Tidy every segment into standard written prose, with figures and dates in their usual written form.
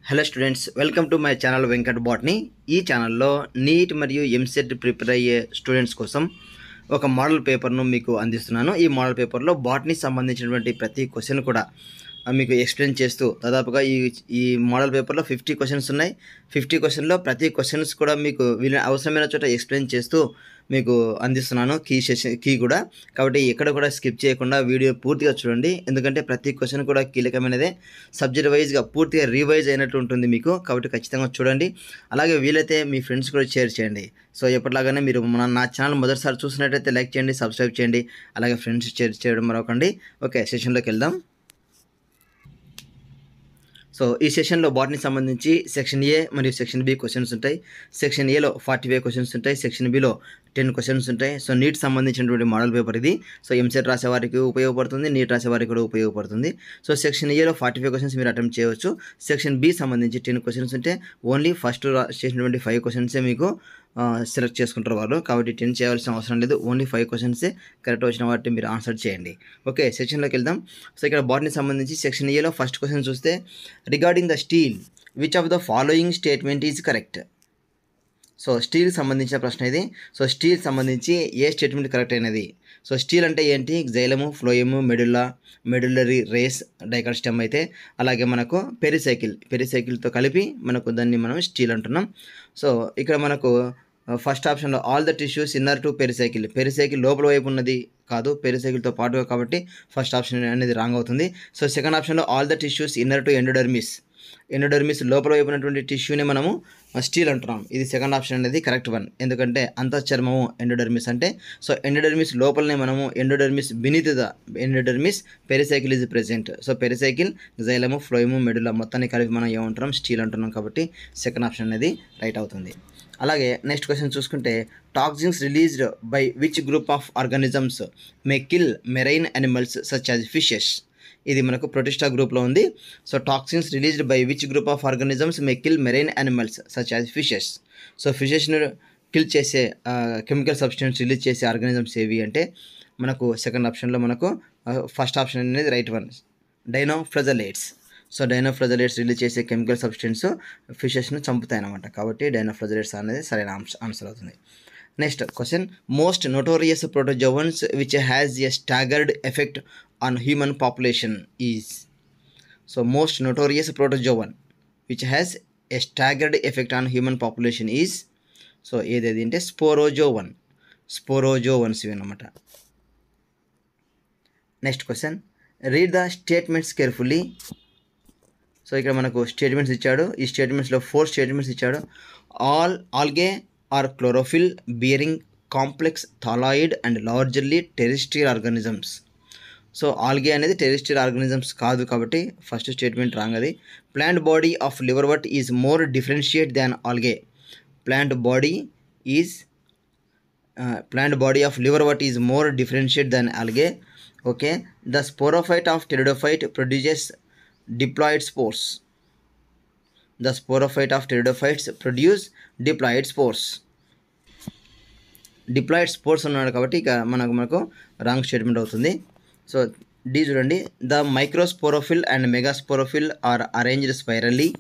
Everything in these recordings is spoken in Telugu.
Hello students, welcome to my channel Venkat botany. ఈ ఛానల్లో నీట్ మరియు ఎంసెట్ ప్రిపేర్ అయ్యే స్టూడెంట్స్ కోసం ఒక మోడల్ పేపర్ను మీకు అందిస్తున్నాను. ఈ మోడల్ పేపర్లో బాట్నీ సంబంధించినటువంటి ప్రతి క్వశ్చన్ కూడా మీకు ఎక్స్ప్లెయిన్ చేస్తూ దాదాపుగా ఈ మోడల్ పేపర్లో 50 క్వశ్చన్స్ ఉన్నాయి. 50 క్వశ్చన్లో ప్రతి క్వశ్చన్స్ కూడా మీకు అవసరమైన చోట ఎక్స్ప్లెయిన్ చేస్తూ మీకు అందిస్తున్నాను కీ కూడా. కాబట్టి ఎక్కడ కూడా స్కిప్ చేయకుండా వీడియో పూర్తిగా చూడండి, ఎందుకంటే ప్రతి క్వశ్చన్ కూడా కీలకమైనదే. సబ్జెక్ట్ వైజ్గా పూర్తిగా రివైజ్ అయినట్టు ఉంటుంది మీకు, కాబట్టి ఖచ్చితంగా చూడండి. అలాగే వీలైతే మీ ఫ్రెండ్స్ కూడా షేర్ చేయండి. సో ఎప్పటిలాగానే మీరు నా ఛానల్ మొదటిసారి చూసినట్టయితే లైక్ చేయండి, సబ్స్క్రైబ్ చేయండి, అలాగే ఫ్రెండ్స్ షేర్ చేయడం మరొకండి. ఓకే, సెషన్లోకి వెళ్దాం. సో ఈ సెషన్లో బాటనీ సంబంధించి సెక్షన్ ఏ మరియు సెక్షన్ బి క్వశ్చన్స్ ఉంటాయి. సెక్షన్ ఏలో 45 క్వశ్చన్స్ ఉంటాయి, సెక్షన్ బిలో 10 క్వశ్చన్స్ ఉంటాయి. సో నీట్ సంబంధించినటువంటి మోడల్ పేపర్ ఇది. సో ఎంసెట్ రాసే వారికి ఉపయోగపడుతుంది, నీట్ రాసే వారికి కూడా ఉపయోగపడుతుంది. సో సెక్షన్ ఏలో 45 క్వశ్చన్స్ మీరు అటెంప్ట్ చేయవచ్చు. సెక్షన్ బి సంబంధించి 10 క్వశ్చన్స్ ఉంటే ఓన్లీ ఫస్ట్ చేసినటువంటి 5 క్వశ్చన్సే మీకు సెలెక్ట్ చేసుకుంటారు వాళ్ళు, కాబట్టి 10 చేయాల్సిన అవసరం లేదు. ఓన్లీ 5 క్వశ్చన్సే కరెక్ట్ వచ్చిన వాటిని మీరు ఆన్సర్ చేయండి. ఓకే, సెక్షన్లోకి వెళ్దాం. సో ఇక్కడ బాటనీ సంబంధించి సెక్షన్ ఏలో ఫస్ట్ క్వశ్చన్ చూస్తే, regarding the stele which of the following statement is correct. So స్టీల్కి సంబంధించిన ప్రశ్న ఇది. సో స్టీల్ సంబంధించి ఏ స్టేట్మెంట్ కరెక్ట్ అయినది? సో స్టీల్ అంటే ఏంటి? జైలము, ఫ్లోయము, మెడుల్లరీ రేస్, డైకాట్ స్టెమ్ అయితే, అలాగే మనకు పెరిసైకిల్తో కలిపి మనకు దాన్ని మనం స్టీల్ అంటున్నాం. సో ఇక్కడ మనకు ఫస్ట్ ఆప్షన్లో all the tissues inner to pericycle లోపల వైపు ఉన్నది కాదు, పెరిసైకిల్తో పాటుగా, కాబట్టి ఫస్ట్ ఆప్షన్ అనేది రాంగ్ అవుతుంది. సో సెకండ్ ఆప్షన్లో all the tissues inner to endodermis లోపల వైపు ఉన్నటువంటి టిష్యూని మనము స్టీల్ అంటున్నాం. ఇది సెకండ్ ఆప్షన్ అనేది కరెక్ట్ వన్, ఎందుకంటే అంతఃచర్మము ఎండోడర్మిస్ అంటే. సో ఎండోడర్మిస్ లోపలనే మనము beneath the endodermis pericycle is present. So pericycle, జైలము, ఫ్లోయము, మెడుల్లా మొత్తాన్ని కలిపి మనం ఏమంటున్నాం? స్టీల్ అంటున్నాం. కాబట్టి సెకండ్ ఆప్షన్ అనేది రైట్ అవుతుంది. అలాగే నెక్స్ట్ క్వశ్చన్ చూసుకుంటే, toxins released by which group of organisms may kill marine animals such as fishes. ఇది మనకు ప్రొటిస్టా గ్రూప్లో ఉంది. So toxins released by which group of organisms may kill marine animals such as fishes. So ఫిషెస్ను కిల్ చేసే కెమికల్ సబ్స్టెన్స్ రిలీజ్ చేసే ఆర్గానిజమ్స్ ఏవి అంటే మనకు సెకండ్ ఆప్షన్లో మనకు ఫస్ట్ ఆప్షన్ అనేది right one, dinoflagellates. So dinoflagellates release చేసే కెమికల్ సబ్స్టెన్స్ ఫిషెస్ను చంపుతాయి అన్నమాట, కాబట్టి డైనోఫ్లజలేట్స్ అనేది సరైన ఆన్సర్ అవుతుంది. Next question, most notorious protozoans which has a staggered effect on human population is. So most notorious protozoan which has a staggered effect on human population is. So ఏదేది అంటే స్పోరోజోవన్స్ ఇవి అన్నమాట. Next question, read the statements carefully. So ఇక్కడ మనకు స్టేట్మెంట్స్ ఇచ్చాడు. ఈ స్టేట్మెంట్స్లో 4 స్టేట్మెంట్స్ ఇచ్చాడు. Algae are chlorophyll bearing complex thalloid and largely terrestrial organisms. So algae అనేది టెరెస్ట్రియల్ ఆర్గానిజమ్స్ కాదు, కాబట్టి ఫస్ట్ స్టేట్మెంట్ రాంగ్ అది. Plant body of liverwort is more differentiate than algae. Plant body of liverwort is more differentiate than algae. Okay, the sporophyte of pteridophyte produces diploid spores. The sporophyte of pteridophytes produce diploid spores. Diploid spores ఉన్నాడు, కాబట్టి ఇక మనకు రాంగ్ స్టేట్మెంట్ అవుతుంది. సో డి చూడండి, the microsporophyll and megasporophyll are arranged spirally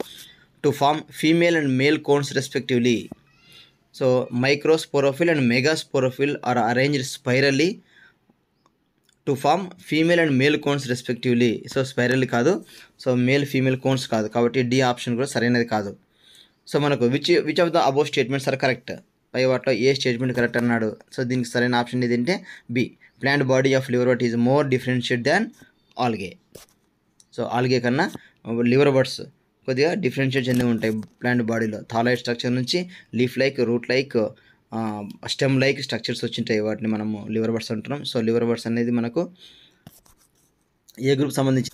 to form female and male cones respectively. So microsporophyll and megasporophyll are arranged spirally to form female and male cones respectively. So spiral కాదు, సో మేల్ ఫీమేల్ కోన్స్ కాదు, కాబట్టి డి ఆప్షన్ కూడా సరైనది కాదు. సో మనకు which of the above statements are correct, పై వాటిలో ఏ స్టేట్మెంట్ కరెక్ట్ అన్నాడు. సో దీనికి సరైన ఆప్షన్ ఏదంటే B, plant body of liverwort is more differentiate than algae. So algae కన్నా లివర్ బర్డ్స్ కొద్దిగా డిఫరెన్షియేట్ చెంది ఉంటాయి ప్లాంట్ బాడీలో. థాలాయిడ్ స్ట్రక్చర్ నుంచి leaf like, root like, stem like structures వచ్చింటాయి, వాటిని మనము లివర్ బర్డ్స్ అంటున్నాం. సో లివర్ బర్డ్స్ అనేది మనకు ఏ గ్రూప్ సంబంధించి?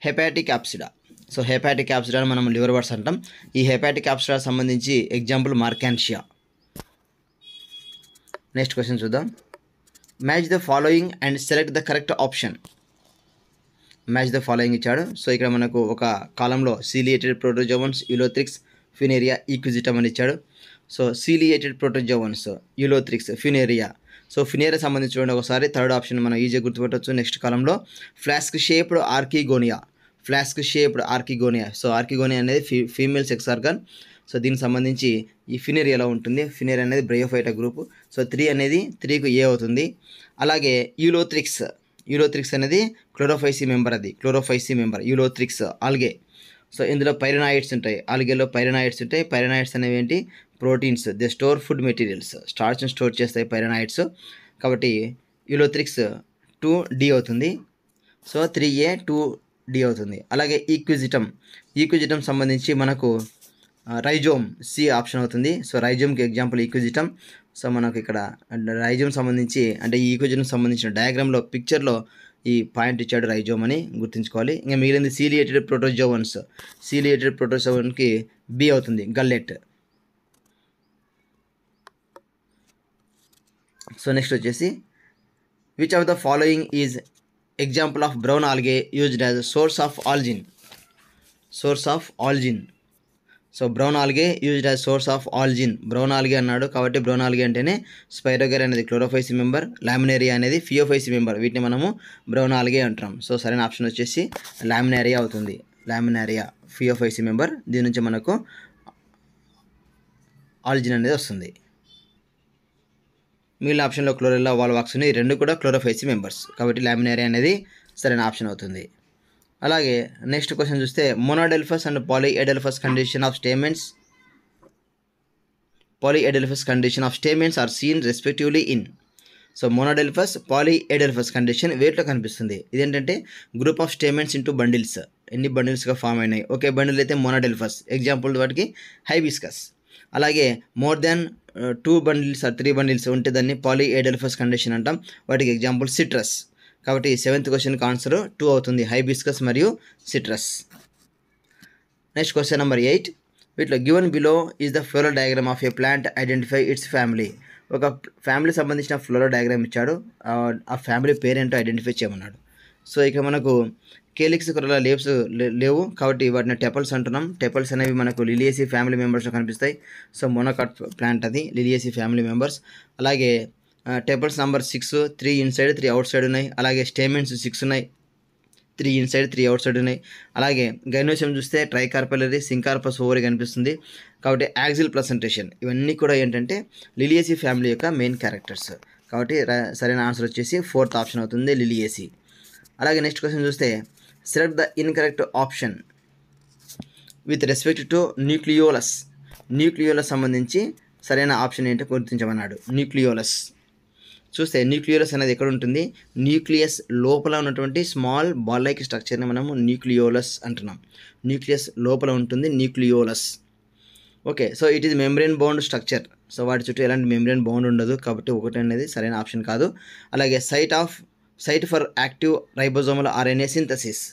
Hepaticopsida. సో హెపాటిక్ యాప్సిడాని మనం లివర్ బర్డ్స్ అంటాం. ఈ హెపాటిక్ యాప్సిడా సంబంధించి ఎగ్జాంపుల్ మార్కాన్షియా. నెక్స్ట్ క్వశ్చన్ చూద్దాం. Match the following and select the correct option. Match the following ఇచ్చాడు. సో ఇక్కడ మనకు ఒక కాలంలో ciliated protozoans, Ulothrix, Funaria, Equisetum అని ఇచ్చాడు. So ciliated protozoans, Ulothrix, Funaria. So Funaria సంబంధించి ఒకసారి థర్డ్ ఆప్షన్ మనం ఈజీగా గుర్తుపెట్టవచ్చు. నెక్స్ట్ కాలంలో flask shaped archegonia, flask shaped archegonia. So archegonia అనేది ఫీమేల్ సెక్స్ ఆర్గాన్. సో దీనికి సంబంధించి ఈ ఫినేరియాలో ఉంటుంది. ఫినేరియా అనేది బ్రయోఫైటా గ్రూప్. సో 3 అనేది 3కు ఏ అవుతుంది. అలాగే యూలోథ్రిక్స్ అనేది Chlorophyceae member, Ulothrix algae. So ఇందులో పైరనాయిడ్స్ ఉంటాయి, ఆల్గేలో పైరనాయిడ్స్ ఉంటాయి. పైరనాయిడ్స్ అనేవి ఏంటి, proteins, they store food materials, స్టార్చ్ని స్టోర్ చేస్తాయి పైరనాయిడ్స్. కాబట్టి యూలోథ్రిక్స్ 2D అవుతుంది. సో 3A 2D అవుతుంది. అలాగే ఈక్విజిటమ్ సంబంధించి మనకు రైజోమ్ సి ఆప్షన్ అవుతుంది. సో రైజోమ్కి ఎగ్జాంపుల్ ఈక్విజిటమ్. సో మనకు ఇక్కడ రైజోమ్ సంబంధించి అంటే ఈ ఈక్విజిటమ్ సంబంధించిన డయాగ్రామ్లో పిక్చర్లో ఈ పాయింట్ ఇచ్చాడు రైజోమ్ అని గుర్తుంచుకోవాలి. ఇంకా మిగిలింది సీలియేటెడ్ ప్రోటోజోవన్కి బి అవుతుంది, గల్లెట్. సో నెక్స్ట్ వచ్చేసి which of the following is example of brown algae used as source of algin. So brown algae used as source of algin. Brown algae అన్నాడు కాబట్టి బ్రౌన్ ఆల్గే అంటేనే స్పైరోగర్ అనేది క్లోరోఫైసీ మెంబర్, లామినేరియా అనేది ఫియోఫైసీ మెంబర్. వీటిని మనము బ్రౌన్ ఆల్గే అంటాం. సో సరైన ఆప్షన్ వచ్చేసి లామినేరియా అవుతుంది. Laminaria Phaeophyceae member. దీని నుంచి మనకు ఆల్జిన్ అనేది వస్తుంది. మిగిలిన ఆప్షన్లో క్లోరెల్లా, వాల్వాక్స్ ఉన్నాయి, 2 కూడా క్లోరోఫైసీ మెంబర్స్. కాబట్టి లామినేరియా అనేది సరైన ఆప్షన్ అవుతుంది. అలాగే నెక్స్ట్ క్వశ్చన్ చూస్తే monadelphous and polyadelphous condition of stamens are seen respectively in. So monadelphous, polyadelphous condition వేటిలో కనిపిస్తుంది. ఇదేంటంటే group of stamens into bundles, ఎన్ని బండిల్స్గా ఫామ్ అయినాయి. ఒకే బండిల్ అయితే మోనోడెల్ఫస్, ఎగ్జాంపుల్ వాటికి హైబిస్కస్. అలాగే more than 2 bundles or 3 bundles ఉంటే దాన్ని పాలీఎడెల్ఫస్ కండిషన్ అంటాం. వాటికి ఎగ్జాంపుల్ సిట్రస్. కాబట్టి 7th క్వశ్చన్కి ఆన్సర్ 2 అవుతుంది, హైబిస్కస్ మరియు సిట్రస్. Next question number 8. వీటిలో given below is the floral diagram of A plant, identify it's family. ఒక ఫ్యామిలీ సంబంధించిన ఫ్లోరల్ డయాగ్రామ్ ఇచ్చాడు, ఆ ఫ్యామిలీ పేరేంటో ఐడెంటిఫై చేయమన్నాడు. సో ఇక మనకు కేలిక్స్ కొరలా లీవ్స్ లేవు కాబట్టి వాటిని టెపల్స్ అంటున్నాం. టెపల్స్ అనేవి మనకు లిలియేసీ ఫ్యామిలీ మెంబర్స్లో కనిపిస్తాయి. సో మోనోకాట్ ప్లాంట్ అది లిలియేసీ ఫ్యామిలీ మెంబర్స్. అలాగే tepals number 6, 3 inside 3 out side ఉన్నాయి. అలాగే స్టేమెంట్స్ 6 ఉన్నాయి, 3 ఇన్సైడ్ 3 అవుట్ సైడ్ ఉన్నాయి. అలాగే గైనోసియం చూస్తే ట్రైకార్పలరీ, సింకార్పస్ ఓవరీ కనిపిస్తుంది. కాబట్టి యాక్సిల్ ప్లసెంటేషన్ ఇవన్నీ కూడా ఏంటంటే లిలియేసీ ఫ్యామిలీ యొక్క మెయిన్ క్యారెక్టర్స్. కాబట్టి సరైన ఆన్సర్ వచ్చేసి 4th ఆప్షన్ అవుతుంది, లిలియేసీ. అలాగే నెక్స్ట్ క్వశ్చన్ చూస్తే select the incorrect option with respect to nucleolus. Nucleolus సంబంధించి సరైన ఆప్షన్ ఏంటో గుర్తించమన్నాడు. న్యూక్లియోలస్ చూస్తే న్యూక్లియోలస్ అనేది ఎక్కడ ఉంటుంది, న్యూక్లియస్ లోపల ఉన్నటువంటి స్మాల్ బాల్ లైక్ స్ట్రక్చర్ని మనము న్యూక్లియోలస్ అంటున్నాం. న్యూక్లియస్ లోపల ఉంటుంది nucleolus. Okay, so it is membrane bound structure. So వాటి చుట్టూ ఎలాంటి మెంబ్రేన్ బౌండ్ ఉండదు కాబట్టి 1 అనేది సరైన ఆప్షన్ కాదు. అలాగే site for active ribosomal RNA synthesis.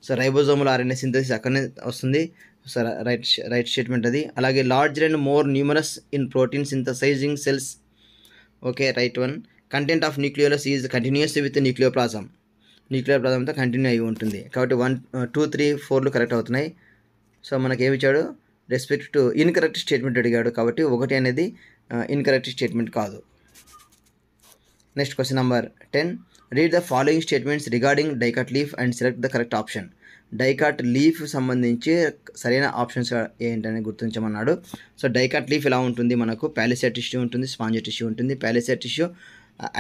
So ribosomal RNA synthesis అక్కడనే వస్తుంది. సో రైట్ స్టేట్మెంట్ అది. అలాగే larger and more numerous in protein synthesising cells. Okay, right one. Content of nucleolus is continuous with న్యూక్లియోప్లాజంతో కంటిన్యూ అయి ఉంటుంది. కాబట్టి 1, 2, 3, 4 కరెక్ట్ అవుతున్నాయి. సో మనకి ఏమి ఇచ్చాడు, రెస్పెక్ట్ టు ఇన్కరెక్ట్ స్టేట్మెంట్ అడిగాడు కాబట్టి 1 అనేది ఇన్కరెక్ట్ స్టేట్మెంట్ కాదు. Next question number 10. Read the following statements regarding dicot leaf and select the correct option. Dicot leaf సంబంధించి సరైన ఆప్షన్స్ ఏంటని గుర్తించమన్నాడు. సో డైకాట్ లీఫ్ ఎలా ఉంటుంది, మనకు ప్యాలిసైడ్ టిష్యూ ఉంటుంది, స్పాంజి టిష్యూ ఉంటుంది. ప్యాలిసైడ్ టిష్యూ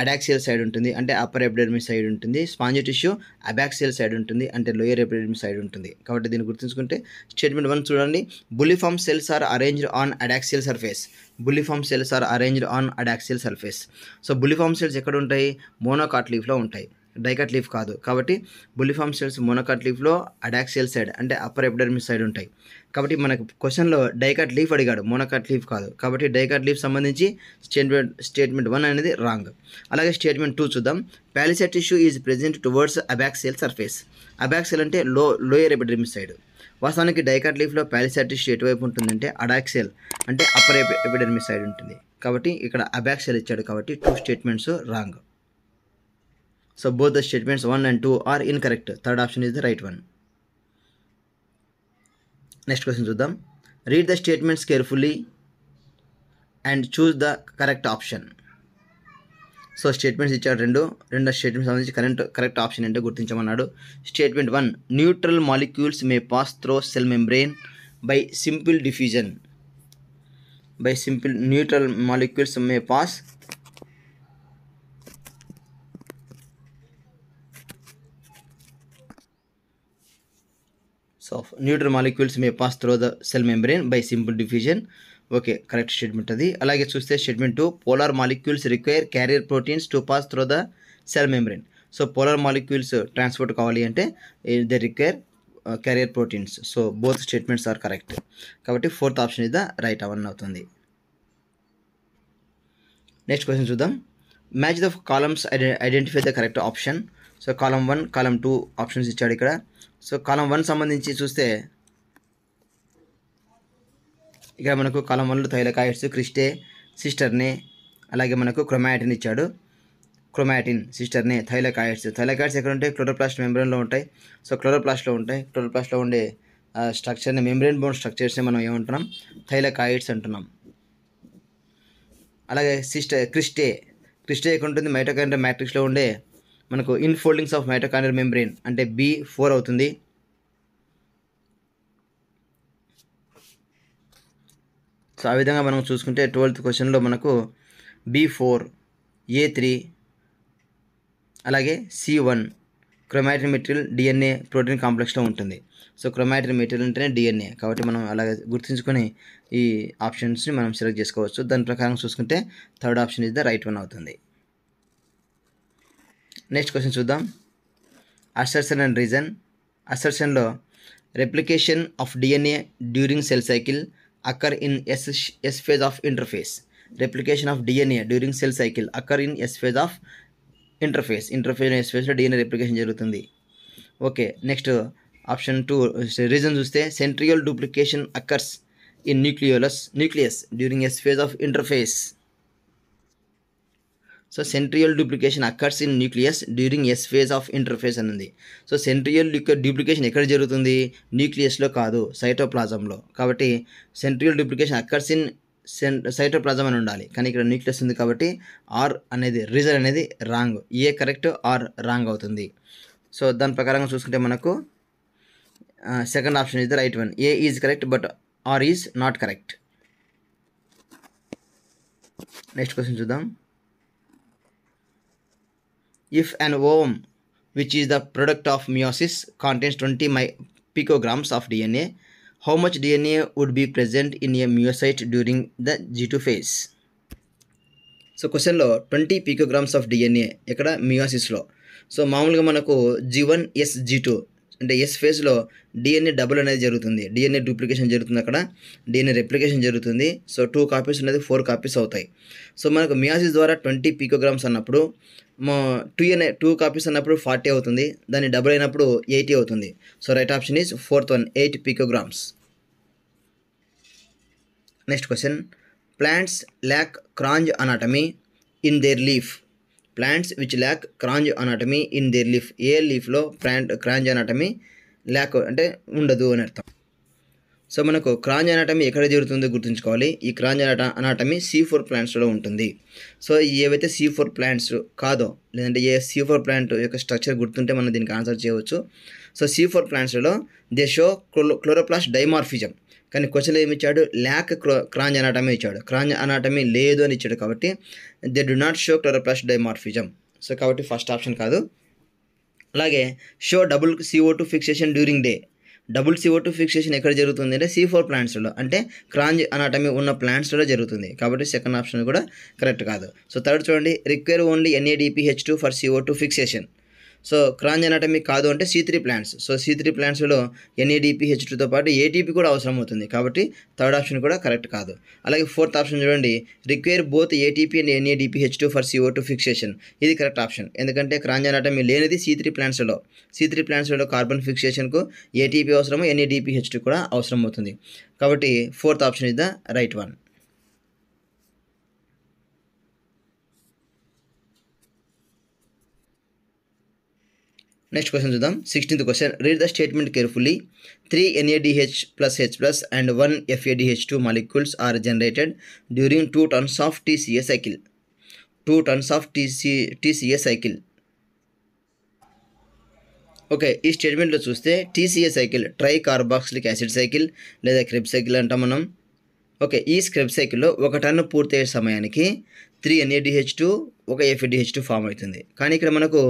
అడాక్సియల్ సైడ్ ఉంటుంది, అంటే అప్పర్ ఎపిడెర్మిస్ సైడ్ ఉంటుంది. స్పాంజి టిష్యూ అబాక్సియల్ సైడ్ ఉంటుంది, అంటే లోయర్ ఎపిడెర్మిస్ సైడ్ ఉంటుంది. కాబట్టి దీన్ని గుర్తుంచుకుంటే స్టేట్మెంట్ 1 చూడండి. Bulliform cells are arranged on adaxial surface. So bulliform cells ఎక్కడ ఉంటాయి, మోనోకాట్ లీఫ్లో ఉంటాయి, డైకాట్ లీఫ్ కాదు. కాబట్టి బుల్లిఫామ్ సెల్స్ మోనోకాట్ లీఫ్లో అడాక్సియల్ సైడ్ అంటే అప్పర్ ఎపిడెర్మిస్ సైడ్ ఉంటాయి. కాబట్టి మనకు క్వశ్చన్లో డైకాట్ లీఫ్ అడిగాడు, మోనోకాట్ లీఫ్ కాదు. కాబట్టి డైకాట్ లీఫ్ సంబంధించి స్టేట్మెంట్ 1 అనేది రాంగ్. అలాగే స్టేట్మెంట్ 2 చూద్దాం. Palisade tissue is present towards abaxial surface. Abaxial అంటే లోయర్ ఎపిడెర్మిస్ సైడ్. వాస్తవానికి డైకాట్ లీఫ్లో ప్యాలిసైడ్ టిష్యూ ఎటువైపు ఉంటుందంటే అడాక్సియల్ అంటే అప్పర్ ఎపిడెర్మిస్ సైడ్ ఉంటుంది. కాబట్టి ఇక్కడ అబాక్సియల్ ఇచ్చాడు కాబట్టి 2 statements wrong. So both the statements 1 and 2 are incorrect. Third option is the right one. Next question చూద్దాం. Read the statements carefully and choose the correct option. So statements ఇచ్చాడు రెండు స్టేట్మెంట్స్ సంబంధించి కరెక్ట్ ఆప్షన్ ఏంటో గుర్తించమన్నాడు. Statement 1, neutral molecules may pass through cell membrane by simple diffusion. Neutral molecules may pass neutral molecules may pass through the cell membrane by simple diffusion. Okay, correct statement అది. అలాగే చూస్తే statement 2, polar molecules require carrier proteins to pass through the cell membrane. So polar molecules transport కావాలి అంటే they require carrier proteins. So both statements are correct. కాబట్టి fourth option is the right one అవుతుంది. నెక్స్ట్ క్వశ్చన్ చూద్దాం. Match the columns, identify the correct option. So column 1, column 2 options ఇచ్చాడు ఇక్కడ. సో కాలం 1 సంబంధించి చూస్తే ఇక్కడ మనకు కాలం 1లో థైలకాయిడ్స్, క్రిస్టే, సిస్టర్నే, అలాగే మనకు క్రోమాటిన్ ఇచ్చాడు. క్రోమాటిన్, సిస్టర్నే, థైలకాయిడ్స్ ఎక్కడ ఉంటాయి? క్లోరోప్లాస్ట్ మెంబ్రెయిన్లో ఉంటాయి. సో క్లోరోప్లాస్ట్లో ఉండే స్ట్రక్చర్ని, మెంబ్రెయిన్ బౌండ్ స్ట్రక్చర్స్ని మనం ఏమంటున్నాం? థైలకాయిడ్స్ అంటున్నాం. అలాగే క్రిస్టే ఎక్కడ ఉంటుంది? మైటోకాండ్రియల్ మ్యాట్రిక్స్లో ఉండే మనకు ఇన్ఫోల్డింగ్స్ ఆఫ్ మైటోకాండ్రియల్ మెంబ్రెయిన్ అంటే B4 అవుతుంది. సో ఆ విధంగా మనం చూసుకుంటే 12th క్వశ్చన్లో మనకు B4, A3, అలాగే C1 chromatin material DNA protein కాంప్లెక్స్లో ఉంటుంది. సో క్రోమాటిన్ మెటీరియల్ అంటేనే DNA, కాబట్టి మనం అలాగే గుర్తుంచుకొని ఈ ఆప్షన్స్ని మనం సెలెక్ట్ చేసుకోవచ్చు. దాని ప్రకారం చూసుకుంటే third option is the right one అవుతుంది. నెక్స్ట్ క్వశ్చన్ చూద్దాం. Assertion and reason. అసర్షన్లో replication of DNA during cell cycle occur in S phase of interphase. Replication of DNA during cell cycle occur in S phase of interphase. S phaseలో DNA రెప్లికేషన్ జరుగుతుంది. ఓకే, నెక్స్ట్ ఆప్షన్ 2 రీజన్ చూస్తే centriole duplication occurs in nucleus during S phase of interphase. So centriole duplication occurs in nucleus during S phase of interface అని ఉంది. సో సెంట్రియోల్ డూప్లికేషన్ ఎక్కడ జరుగుతుంది? న్యూక్లియస్లో కాదు, సైటోప్లాజంలో. కాబట్టి centriole duplication occurs in cytoplasm అని ఉండాలి, కానీ ఇక్కడ న్యూక్లియస్ ఉంది కాబట్టి రీజన్ అనేది wrong. A correct, R wrong అవుతుంది. సో దాని ప్రకారంగా చూసుకుంటే మనకు second option is the right one. A is correct but R is not correct. Next question చూద్దాం. If an ovum, which is the product of meiosis, contains 20 picograms of DNA, how much DNA would be present in a myocyte during the G2 phase? So క్వశ్చన్లో 20 picograms ఆఫ్ DNA ఇక్కడ మియోసిస్లో. సో మామూలుగా మనకు G1, S, G2 అంటే S ఫేజ్లో DNA డబుల్ అనేది జరుగుతుంది, DNA డూప్లికేషన్ జరుగుతుంది, అక్కడ DNA రెప్లికేషన్ జరుగుతుంది. సో 2 కాపీస్ అనేది 4 కాపీస్ అవుతాయి. సో మనకు మియాసిస్ ద్వారా 20 picograms అన్నప్పుడు 2 కాపీస్ అన్నప్పుడు 40 అవుతుంది, దాన్ని డబుల్ అయినప్పుడు 80 అవుతుంది. So right option is fourth one, 8 picograms. Next question. Plants lack Kranz anatomy in their leaf. Plants which lack Kranz anatomy in their leaf. ఏ లీఫ్లో క్రాంజ్ అనాటమీ ల్యాక్ అంటే ఉండదు అని అర్థం. సో మనకు క్రాంజ్ అనాటమీ ఎక్కడ జరుగుతుందో గుర్తుంచుకోవాలి. ఈ క్రాంజ్ అనాటమీ C4 ప్లాంట్స్లో ఉంటుంది. సో ఏవైతే C4 ప్లాంట్స్ కాదో, లేదంటే ఏ C4 ప్లాంట్ యొక్క స్ట్రక్చర్ గుర్తుంటే మనం దీనికి ఆన్సర్ చేయవచ్చు. సో C4 ప్లాంట్స్లో దే షో క్లోరోప్లాస్ట్ డైమార్ఫిజం, కానీ క్వశ్చన్లో ఏమి ఇచ్చాడు? ల్యాక్ క్రాంజ్ అనాటమీ ఇచ్చాడు. క్రాంజ్ అనాటమీ లేదు అని ఇచ్చాడు, కాబట్టి they do not show chloroplast dimorphism. So కాబట్టి ఫస్ట్ ఆప్షన్ కాదు. అలాగే show double CO2 fixation during day. Double CO2 fixation ఎక్కడ జరుగుతుంది అంటే C4 ప్లాంట్స్లో, అంటే క్రాంజ్ అనాటమీ ఉన్న ప్లాంట్స్లో జరుగుతుంది, కాబట్టి సెకండ్ ఆప్షన్ కూడా కరెక్ట్ కాదు. సో థర్డ్ చూడండి, require only NADPH2 for CO2 fixation. So Kranz anatomy కాదు అంటే C3 ప్లాంట్స్. సో C3 ప్లాంట్స్లో NADPH2తో పాటు ATP కూడా అవసరం అవుతుంది, కాబట్టి థర్డ్ ఆప్షన్ కూడా కరెక్ట్ కాదు. అలాగే ఫోర్త్ ఆప్షన్ చూడండి, require both ATP and NADPH2 for CO2 fixation. ఇది కరెక్ట్ ఆప్షన్, ఎందుకంటే క్రాంజ్ అనాటమీ లేనిది C3 ప్లాంట్స్లో కార్బన్ ఫిక్సేషన్కు ATP అవసరము, NADPH2 కూడా అవసరం అవుతుంది, కాబట్టి fourth option is the right one. Next question చూద్దాం. 16th question. Read the statement carefully. 3 NADH plus H+ and 1 FADH2 molecules are generated during 2 turns of TCA cycle. 2 tons of TCA cycle. Okay, ఈ స్టేట్మెంట్లో చూస్తే TCA cycle try carboxylic acid cycle లేదా క్రెబ్ సైకిల్ అంటాం మనం. ఓకే, ఈ స్క్రబ్ సైకిల్లో 1 టన్ను పూర్తయ్యే సమయానికి 3 NADH2 1 FADH2 ఫామ్ అవుతుంది. కానీ ఇక్కడ మనకు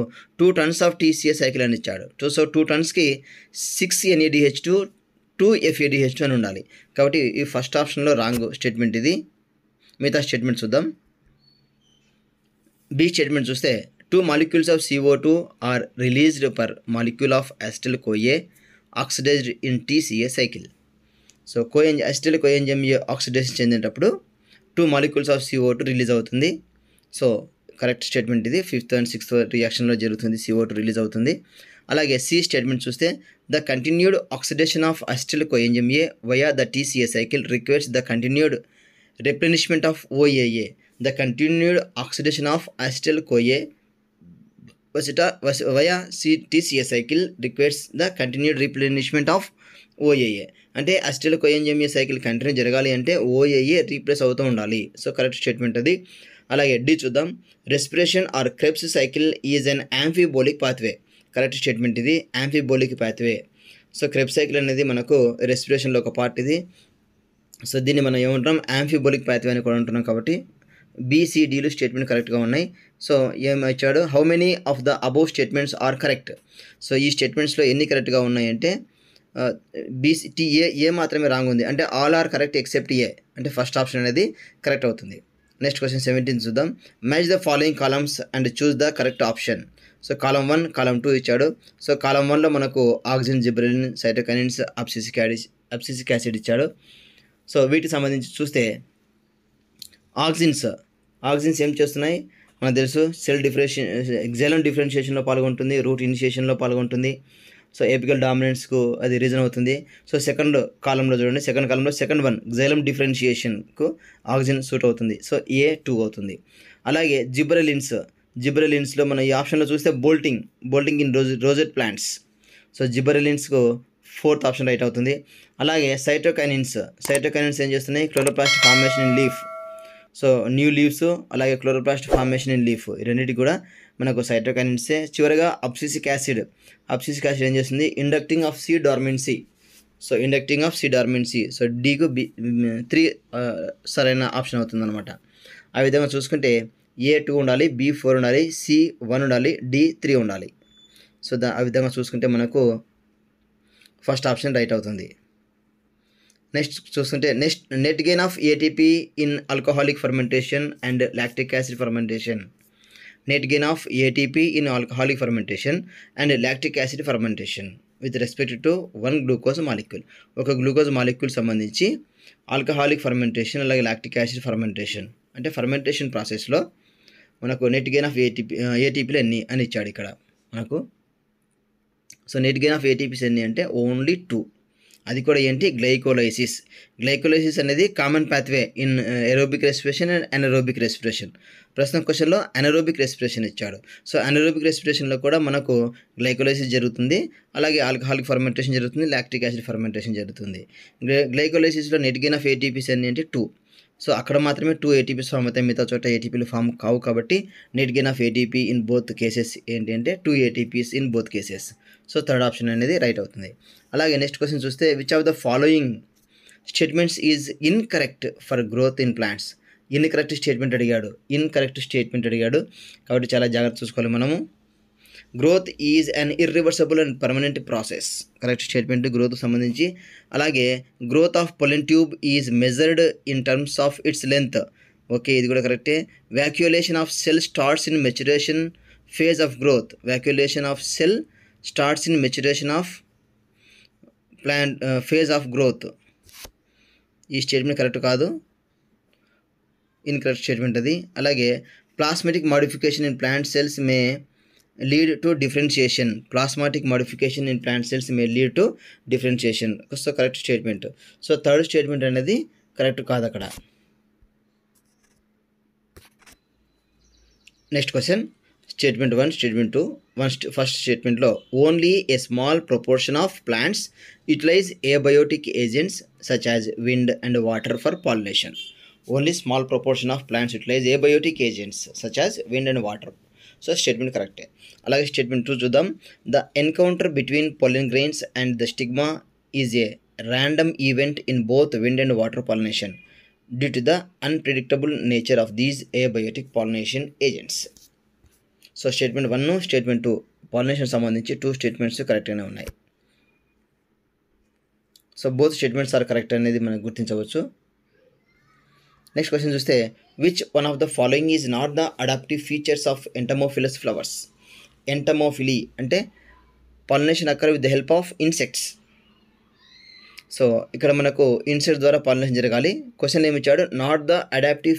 2 tons ఆఫ్ TCA సైకిల్ అని ఇచ్చాడు. సో 2 tonsకి 6 NADH2 2 FADH2 అని ఉండాలి. కాబట్టి ఈ ఫస్ట్ ఆప్షన్లో రాంగ్ స్టేట్మెంట్ ఇది. మిగతా స్టేట్మెంట్ చూద్దాం. బి స్టేట్మెంట్ చూస్తే 2 molecules of CO2 are released per molecule of acetyl CoA oxidized in TCA cycle. So acetyl coenzyme oxidation చెందినప్పుడు 2 molecules of CO2 రిలీజ్ అవుతుంది. సో కరెక్ట్ స్టేట్మెంట్ ఇది. 5th and 6th రియాక్షన్లో జరుగుతుంది, CO2 రిలీజ్ అవుతుంది. అలాగే సి స్టేట్మెంట్ చూస్తే the continued oxidation of acetyl coenzyme A via the TCA cycle requires the continued replenishment of OAA. The continued oxidation of acetyl CoA via TCA cycle requires the continued replenishment of OAA. అంటే acetyl coenzyme సైకిల్ కంటిన్యూ జరగాలి అంటే OAA రీప్లేస్ అవుతూ ఉండాలి. సో కరెక్ట్ స్టేట్మెంట్ అది. అలాగే డి చూద్దాం. Respiration or Krebs cycle is an amphibolic pathway. Correct statement ఇది, amphibolic pathway. So Krebs cycle అనేది మనకు రెస్పిరేషన్లో ఒక పార్ట్ ఇది. సో దీన్ని మనం ఏమంటాం, యాంఫీబోలిక్ పాత్వే అని కూడా ఉంటున్నాం. కాబట్టి BCDలు స్టేట్మెంట్ కరెక్ట్గా ఉన్నాయి. సో ఏమిచ్చాడు, how many of the above statements are correct. So ఈ స్టేట్మెంట్స్లో ఎన్ని కరెక్ట్గా ఉన్నాయంటే ఏ మాత్రమే రాంగ్ ఉంది. అంటే ఆల్ ఆర్ కరెక్ట్ ఎక్సెప్ట్ ఏ, అంటే ఫస్ట్ ఆప్షన్ అనేది కరెక్ట్ అవుతుంది. నెక్స్ట్ క్వశ్చన్ 17 చూద్దాం. Match the following columns and choose the correct option. So column 1 column 2 ఇచ్చాడు. సో కాలమ్ 1లో మనకు oxygen, gibberellin, cytokinins, abscisic acid ఇచ్చాడు. సో వీటికి సంబంధించి చూస్తే ఆక్సిజన్స్ ఏం చేస్తున్నాయి మనకు తెలుసు, ఎగ్జైలం డిఫరెన్షియేషన్లో పాల్గొంటుంది, రూట్ ఇనిషియేషన్లో పాల్గొంటుంది. సో ఎపికల్ డామినెన్స్కు అది రీజన్ అవుతుంది. సో సెకండ్ కాలంలో చూడండి, సెకండ్ వన్ ఎగ్జైలం డిఫరెన్షియేషన్కు ఆక్సిజన్ సూట్ అవుతుంది. సో A2 అవుతుంది. అలాగే జిబ్రెలిన్స్లో మనం ఈ ఆప్షన్లో చూస్తే bolting in rosette plants. So జిబ్రెలిన్స్కు 4th ఆప్షన్ రైట్ అవుతుంది. అలాగే సైటోకైనిన్స్ ఏం చేస్తున్నాయి, chloroplast formation in leaf. So new leaves అలాగే క్లోరోప్లాస్ట్ ఫార్మేషన్ ఇన్ లీఫ్, ఈ రెండింటికి కూడా మనకు సైటోకైనిన్సే. చివరిగా అబ్సిసిక్ యాసిడ్ ఏం చేస్తుంది, inducting of seed dormancy. So డీకు 3 సరైన ఆప్షన్ అవుతుంది అనమాట. ఆ విధంగా చూసుకుంటే A2 ఉండాలి, B4 ఉండాలి, C1 ఉండాలి, D3 ఉండాలి. సో ఆ విధంగా చూసుకుంటే మనకు ఫస్ట్ ఆప్షన్ రైట్ అవుతుంది. నెక్స్ట్ చూస్తుంటే net gain of ATP in alcoholic fermentation and lactic acid fermentation. Net gain of ATP in alcoholic fermentation and lactic acid fermentation with respect to 1 glucose molecule. ఒక గ్లూకోజ్ మాలిక్యూల్ సంబంధించి ఆల్కహాలిక్ ఫర్మెంటేషన్ అలాగే లాక్టిక్ యాసిడ్ ఫర్మెంటేషన్, అంటే ఫర్మెంటేషన్ ప్రాసెస్లో మనకు నెట్ గెయిన్ ఆఫ్ ATPలు ఎన్ని అని ఇచ్చాడు ఇక్కడ మనకు. So net gain of ATPs ఎన్ని అంటే ఓన్లీ 2. అది కూడా ఏంటి, గ్లైకోలైసిస్ అనేది common pathway in aerobic respiration and anaerobic respiration. ప్రస్తుతం క్వశ్చన్లో అనరోబిక్ రెస్పిరేషన్ ఇచ్చాడు. సో అనరోబిక్ రెస్పిరేషన్లో కూడా మనకు గ్లైకోలైసిస్ జరుగుతుంది, అలాగే ఆల్కహాలిక్ ఫర్మెంటేషన్ జరుగుతుంది, లాక్టిక్ యాసిడ్ ఫర్మెంటేషన్ జరుగుతుంది. గ్లైకోలైసిస్లో నెట్ గెయిన్ ఆఫ్ ATPs ఎన్ని అంటే 2. సో అక్కడ మాత్రమే 2 ATPs ఫామ్ అవుతాయి, మిగతా చోట ATPలు ఫామ్ కావు. కాబట్టి net gain of ATP in both cases ఏంటి అంటే 2 ATPs in both cases. So third option అనేది రైట్ అవుతుంది. అలాగే నెక్స్ట్ క్వశ్చన్ చూస్తే which of the following statements is incorrect for growth in plants. Incorrect statement అడిగాడు. కాబట్టి చాలా జాగ్రత్త చూసుకోవాలి మనము. Growth is an irreversible and permanent process. Correct statement growth సంబంధించి. అలాగే growth of pollen tube is measured in terms of it's length. Okay, ఇది కూడా కరెక్టే. Vacuolation of cell starts in maturation phase of growth. Vacuolation of cell starts in maturation of plant phase of growth. ఈ స్టేట్మెంట్ కరెక్ట్ కాదు, ఇన్కరెక్ట్ స్టేట్మెంట్ అది. అలాగే plasmatic modification in plant cells may lead to differentiation. So correct statement. So third statement అనేది కరెక్ట్ కాదు అక్కడ. Next question statement 1, statement 2. First స్టేట్మెంట్లో only a small proportion of plants utilize abiotic agents such as wind and water for pollination. Only small proportion of plants utilize abiotic agents such as wind and water. So statement కరెక్టే. అలాగే స్టేట్మెంట్ 2 చూద్దాం. The encounter between pollen grains and the stigma is a random event in both wind and water pollination due to the unpredictable nature of these abiotic pollination agents. So statement 1 statement 2 pollination సంబంధించి 2 స్టేట్మెంట్స్ కరెక్ట్గానే ఉన్నాయి. So both statements are correct అనేది మనం గుర్తించవచ్చు. నెక్స్ట్ క్వశ్చన్ చూస్తే which one of the following is not the adaptive features of entomophilous flowers. Entomophily అంటే pollination occur with the help of insects. So ఇక్కడ మనకు ఇన్సెక్ట్స్ ద్వారా పాలినేషన్ జరగాలి. క్వశ్చన్ ఏమి ఇచ్చాడు, నాట్ ద అడాప్టివ్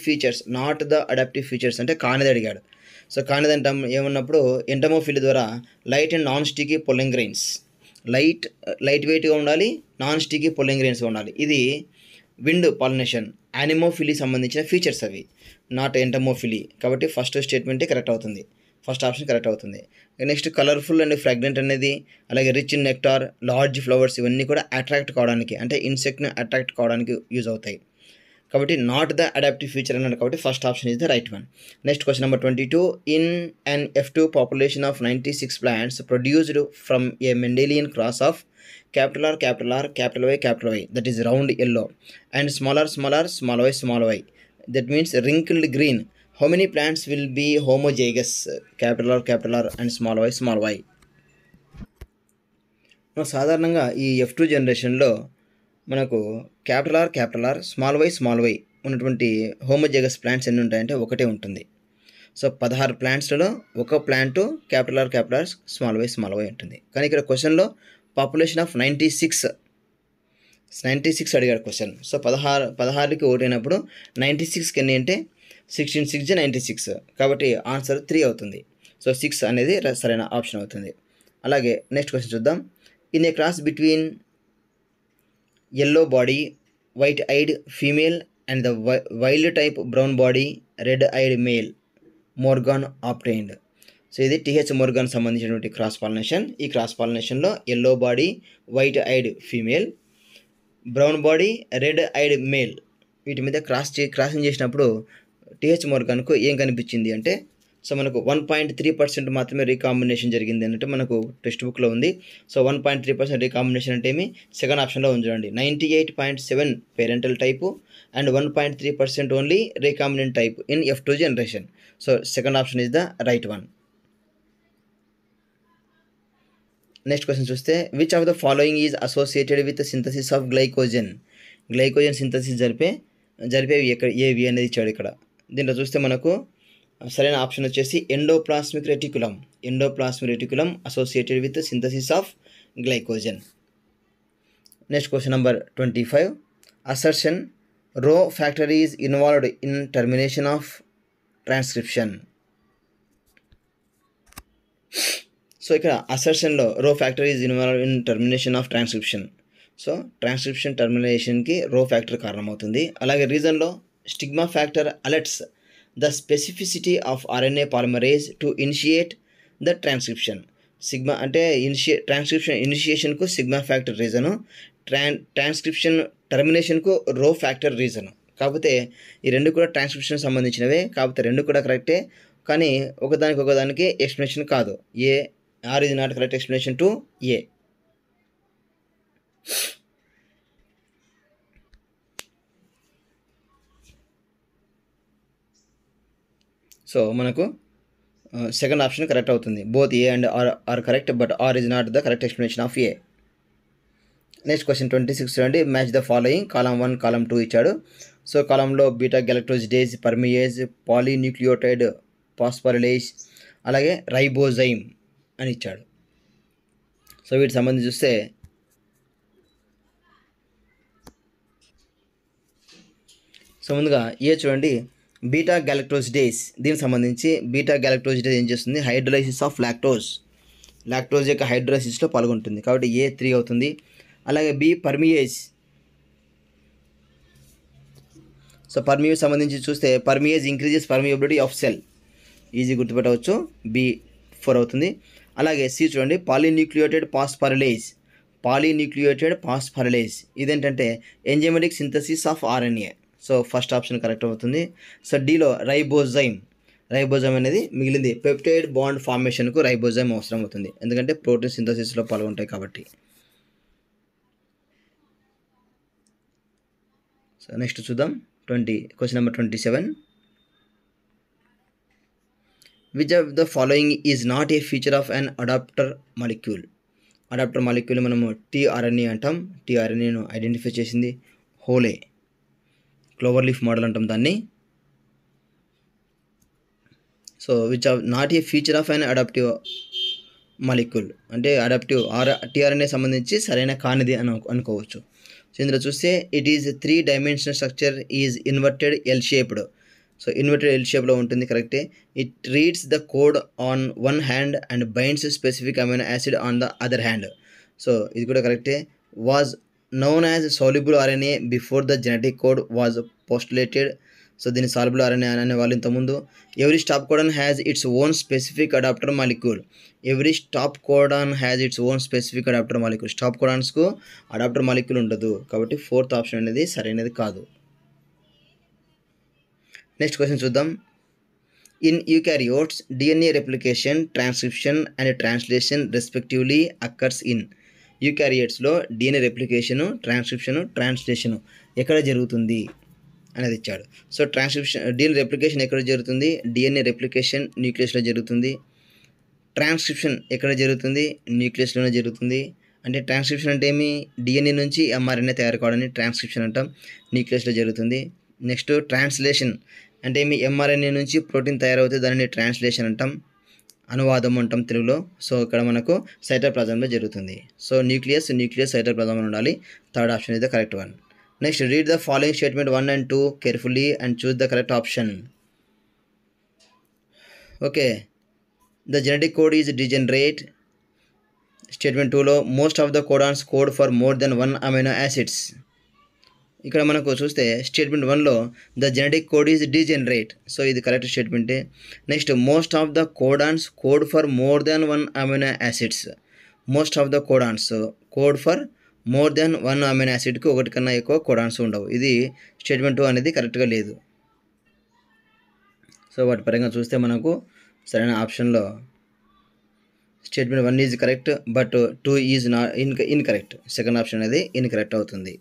ఫీచర్స్ అంటే కానిది అడిగాడు. సో కానిది అంటే ఏమన్నప్పుడు ఎంటమోఫిలీ ద్వారా light and non sticky pollen grains, light వెయిట్గా ఉండాలి, నాన్ స్టికీ పొలిన్ గ్రెయిన్స్గా ఉండాలి. ఇది విండ్ పాలినేషన్. యానిమోఫిలీ సంబంధించిన ఫీచర్స్ అవి, నాట్ ఎంటమోఫిలీ. కాబట్టి ఫస్ట్ స్టేట్మెంటే కరెక్ట్ అవుతుంది, ఫస్ట్ ఆప్షన్ కరెక్ట్ అవుతుంది. నెక్స్ట్ కలర్ఫుల్ అండ్ ఫ్రాగ్రెంట్ అనేది, అలాగే rich in nectar, large flowers ఇవన్నీ కూడా అట్రాక్ట్ కావడానికి అంటే ఇన్సెక్ట్ని అట్రాక్ట్ కావడానికి యూజ్ అవుతాయి. కాబట్టి నాట్ ద అడాప్టివ్ ఫీచర్ అన్నాడు. కాబట్టి first option is the right one. Next question number 22. In an F2 population of 96 plants produced from A Mendelian cross of R, Y, that is round yellow, and smaller, small y, that means wrinkled green. How many plants will be homozygous? R, and small y. సాధారణంగా ఈ F2 జనరేషన్లో మనకు R, స్మాల్ వై ఉన్నటువంటి హోమోజైగస్ ప్లాంట్స్ ఎన్ని ఉంటాయంటే ఒకటే ఉంటుంది. సో 16 ప్లాంట్స్లలో ఒక ప్లాంట్ R, స్మాల్ వై ఉంటుంది. కానీ ఇక్కడ క్వశ్చన్లో పాపులేషన్ ఆఫ్ 96 అడిగాడు క్వశ్చన్. సో 16కి ఒకటి అయినప్పుడు 96కి ఎన్ని అంటే 16 6 96. కాబట్టి ఆన్సర్ 3 అవుతుంది. సో 6 అనేది సరైన ఆప్షన్ అవుతుంది. అలాగే నెక్స్ట్ క్వశ్చన్ చూద్దాం. In a cross between yellow body, white-eyed female and the wild type brown body, red-eyed male, Morgan obtained. So ఇది TH మోర్గాన్ సంబంధించినటువంటి క్రాస్ పాలినేషన్. ఈ క్రాస్ పాలినేషన్లో yellow body, white eyed female, brown body, red eyed male వీటి మీద క్రాసింగ్ చేసినప్పుడు TH మోర్గాన్కు ఏం కనిపించింది అంటే, సో మనకు 1.3% మాత్రమే రీకాంబినేషన్ జరిగింది అన్నట్టు మనకు టెక్స్ట్ బుక్లో ఉంది. సో 1.3% రీకాంబినేషన్ అంటే ఏమి, సెకండ్ ఆప్షన్లో ఉంచండి. 98.7 parental type and 1.3% only recombinant type in F2 generation. So second option is the right one. Next question చూస్తే which of the following is associated with synthesis of glycogen synthesis జరిపేవి ఏవి అనేది ఇచ్చాడు ఇక్కడ. దీంట్లో చూస్తే మనకు సరైన ఆప్షన్ వచ్చేసి endoplasmic reticulum associated with synthesis of glycogen. Next question number 25. Assertion rho factor is involved in termination of transcription. So ఇక్కడ అసర్షన్లో rho factor is involved in termination of transcription. So transcription టర్మినేషన్కి రో ఫ్యాక్టర్ కారణమవుతుంది. అలాగే రీజన్లో stigma factor alerts the specificity of RNA polymerase to initiate the transcription. Sigma అంటే ట్రాన్స్క్రిప్షన్ ఇనిషియేషన్కు సిగ్మా ఫ్యాక్టర్ రీజను, ట్రాన్స్క్రిప్షన్ టర్మినేషన్కు రో ఫ్యాక్టర్ రీజను. కాకపోతే ఈ రెండు కూడా ట్రాన్స్క్రిప్షన్ సంబంధించినవే, కాకపోతే రెండు కూడా కరెక్టే. కానీ ఒకదానికి ఎక్స్ప్లెనేషన్ కాదు. R is not correct explanation to A. So మనకు సెకండ్ ఆప్షన్ కరెక్ట్ అవుతుంది. Both A and R correct, but R is not the correct explanation of A. Next question 26 చూడండి. Match the following. Column 1 column 2 ఇచ్చాడు. సో కాలంలో బీటా గ్యాలక్టోజిడేజ్, పర్మియేజ్, పాలీన్యూక్లియోటైడ్ ఫాస్ఫోరిలేజ్, అలాగే రైబోజైమ్ అని ఇచ్చాడు. సో వీటికి సంబంధించి చూస్తే సో ముందుగా ఏ చూడండి, బీటా గ్యాలక్టోజిడేజ్. దీనికి సంబంధించి బీటా గ్యాలక్టోజిడేజ్ ఏం చేస్తుంది, హైడ్రోలైసిస్ ఆఫ్ లాక్టోజ్ యొక్క హైడ్రోలైసిస్లో పాల్గొంటుంది. కాబట్టి ఏ 3 అవుతుంది. అలాగే బి పర్మియేజ్. సో పర్మియేజ్ సంబంధించి చూస్తే permease increases permeability of cell, easy గుర్తుపెట్టవచ్చు, బి 4 అవుతుంది. అలాగే సి చూడండి, పాలీన్యూక్లియోటైడ్ ఫాస్ఫోరిలేజ్. ఇదేంటంటే enzymatic synthesis of RNA. So first option correct అవుతుంది. సో డీలో రైబోజైమ్ అనేది మిగిలింది. పెప్టైడ్ బాండ్ ఫార్మేషన్కు రైబోజైమ్ అవసరం అవుతుంది, ఎందుకంటే ప్రోటీన్ సింథసిస్లో పాల్గొంటాయి కాబట్టి. సో నెక్స్ట్ చూద్దాం. Question number 27. Which of the following is not a feature of an adapter molecule? Adapter molecule మనము టీఆర్ఎన్ఏ అంటాం. టీఆర్ఎన్ఏను ఐడెంటిఫై చేసింది హోలే. క్లోవర్ లీఫ్ మోడల్ అంటాం దాన్ని. So which of not a feature of an adaptive molecule అంటే అడాప్టివ్ టీఆర్ఎన్ఏ సంబంధించి సరైన కానిది అని అనుకోవచ్చు. సో ఇందులో చూస్తే it is 3 dimensional structure is inverted L shaped. So inverted L షేప్లో ఉంటుంది, కరెక్టే. It reads the code on one hand and binds specific amino acid on the other hand. So ఇది కూడా కరెక్టే. Was known as soluble RNA before the genetic code was పోస్టులేటెడ్. So దీన్ని సాల్యుబుల్ ఆర్ఎన్ఏ అనే వాళ్ళు ఇంతకుముందు. Every stop codon has its own specific adaptor molecule. Every stop codon has its own specific adaptor molecule. Stop కోడాన్స్కు అడాప్టర్ మాలిక్యూల్ ఉండదు, కాబట్టి 4th ఆప్షన్ అనేది సరైనది కాదు. నెక్స్ట్ క్వశ్చన్ చూద్దాం. In eukaryotes DNA replication, transcription and translation respectively occurs in. యూకారియోట్స్లో డిఎన్ఏ రెప్లికేషను, ట్రాన్స్క్రిప్షను, ట్రాన్స్లేషను ఎక్కడ జరుగుతుంది అనేది ఇచ్చాడు. సో డిఎన్ఏ రెప్లికేషన్ ఎక్కడ జరుగుతుంది? డిఎన్ఏ రెప్లికేషన్ న్యూక్లియస్లో జరుగుతుంది. ట్రాన్స్క్రిప్షన్ ఎక్కడ జరుగుతుంది? న్యూక్లియస్లోనే జరుగుతుంది. అంటే ట్రాన్స్క్రిప్షన్ అంటే ఏమి? డిఎన్ఏ నుంచి ఎంఆర్ఎన్ఏ తయారు కావడాన్ని ట్రాన్స్క్రిప్షన్ అంటాం, న్యూక్లియస్లో జరుగుతుంది. నెక్స్ట్ ట్రాన్స్లేషన్ అంటే ఏమి? ఎంఆర్ఎన్ఏ నుంచి ప్రోటీన్ తయారవుతుంది, దానిని ట్రాన్స్లేషన్ అంటాం, అనువాదం అంటాం తెలుగులో. సో ఇక్కడ మనకు సైటోప్లాజంలో జరుగుతుంది. సో న్యూక్లియస్ సైటోప్లాజం ఉండాలి. 3rd option is the correct one. Next read the following statement 1 and 2 carefully and choose the correct option. Okay, the genetic code is degenerate. Statement 2లో most of the codons code for more than 1 amino acids. ఇక్కడ మనకు చూస్తే స్టేట్మెంట్ 1లో the genetic code is degenerate. So ఇది కరెక్ట్ స్టేట్మెంటే. Next most of the codons code for more than 1 amino acids. Most of the codons code for more than 1 amino యాసిడ్కి 1 కన్నా ఎక్కువ కోడాన్స్ ఉండవు. ఇది స్టేట్మెంట్ 2 అనేది కరెక్ట్గా లేదు. సో వాటి పరంగా చూస్తే మనకు సరైన ఆప్షన్లో statement 1 is correct, but 2 is not incorrect. Second option అనేది ఇన్కరెక్ట్ అవుతుంది.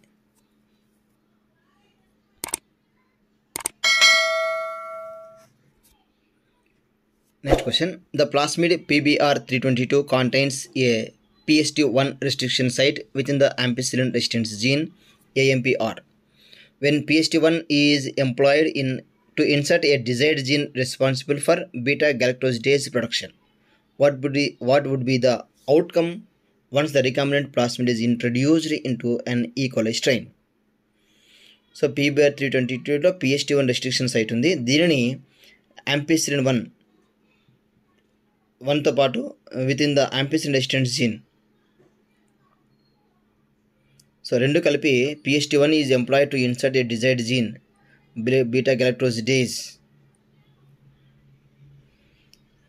Next question. The plasmid PBr322 contains a PST1 restriction site within the ampicillin resistance gene AMPR. When PST1 is employed to insert a desired gene responsible for beta-galactosidase production, what would be the outcome once the recombinant plasmid is introduced into an E. coli strain? So PBr322లో PST1 రెస్ట్రిక్షన్ సైట్ ఉంది. దీనిని యాంపిసిలిన్ 1తో పాటు with in the ampicillin resistance gene, so రెండు కలిపి PST1 is employed to insert a desired gene beta galactosidase.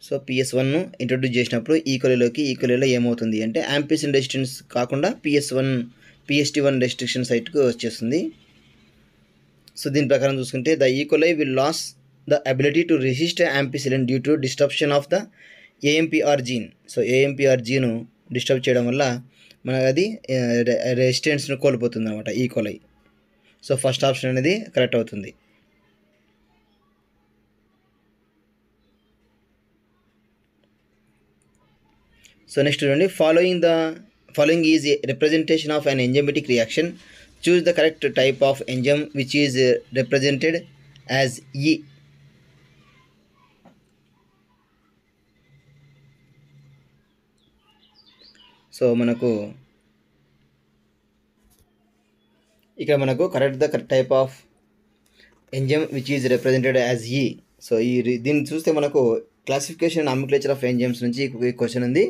So PS1ను ఇంట్రొడ్యూస్ చేసినప్పుడు ఈకోలీలో ఏమవుతుంది అంటే యాంపిసిలిన్ రెసిస్టెన్స్ కాకుండా PST1 రెస్ట్రిక్షన్ సైట్కు వచ్చేస్తుంది. సో దీని ప్రకారం చూసుకుంటే the E coli will lose the ability to resist ampicillin due to disruption of the AMPR gene. So AMPR gene disturb చేయడం వల్ల మనకు అది రెసిస్టెన్స్ను కోల్పోతుంది అనమాట ఈకోలై. సో ఫస్ట్ ఆప్షన్ అనేది కరెక్ట్ అవుతుంది. సో నెక్స్ట్ చూడండి. Following is a representation of an enzymatic reaction. Choose the correct type of enzyme which is represented as E. So ఇక్కడ మనకు correct type of enzyme which is represented as E. So దీన్ని చూస్తే మనకు క్లాసిఫికేషన్ నామిక్లేచర్ ఆఫ్ ఎంజైమ్స్ నుంచి ఈ క్వశ్చన్ ఉంది.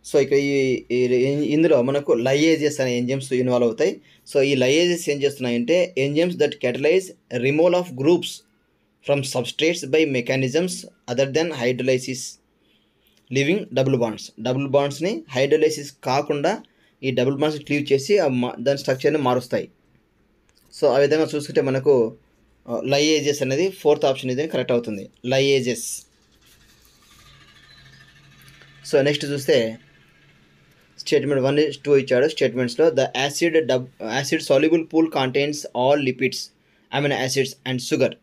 సో ఇక్కడ ఇందులో మనకు లైయేజెస్ అనే ఎంజైమ్స్ ఇన్వాల్వ్ అవుతాయి. సో ఈ లైయేజెస్ ఏం చేస్తున్నాయంటే enzymes that catalyze removal of groups from substrates by mechanisms other than hydrolysis living double బాండ్స్ని హైడ్రోలైసిస్ కాకుండా ఈ డబుల్ బాండ్స్ క్లీవ్ చేసి దాని స్ట్రక్చర్ని మారుస్తాయి. సో ఆ విధంగా చూసుకుంటే మనకు లైయేజెస్ అనేది ఫోర్త్ ఆప్షన్ ఇది కరెక్ట్ అవుతుంది, లైయేజెస్. సో నెక్స్ట్ చూస్తే స్టేట్మెంట్ 1-2 ఇచ్చాడు. స్టేట్మెంట్స్లో the acid soluble pool contains all lipids, amino acids and sugar.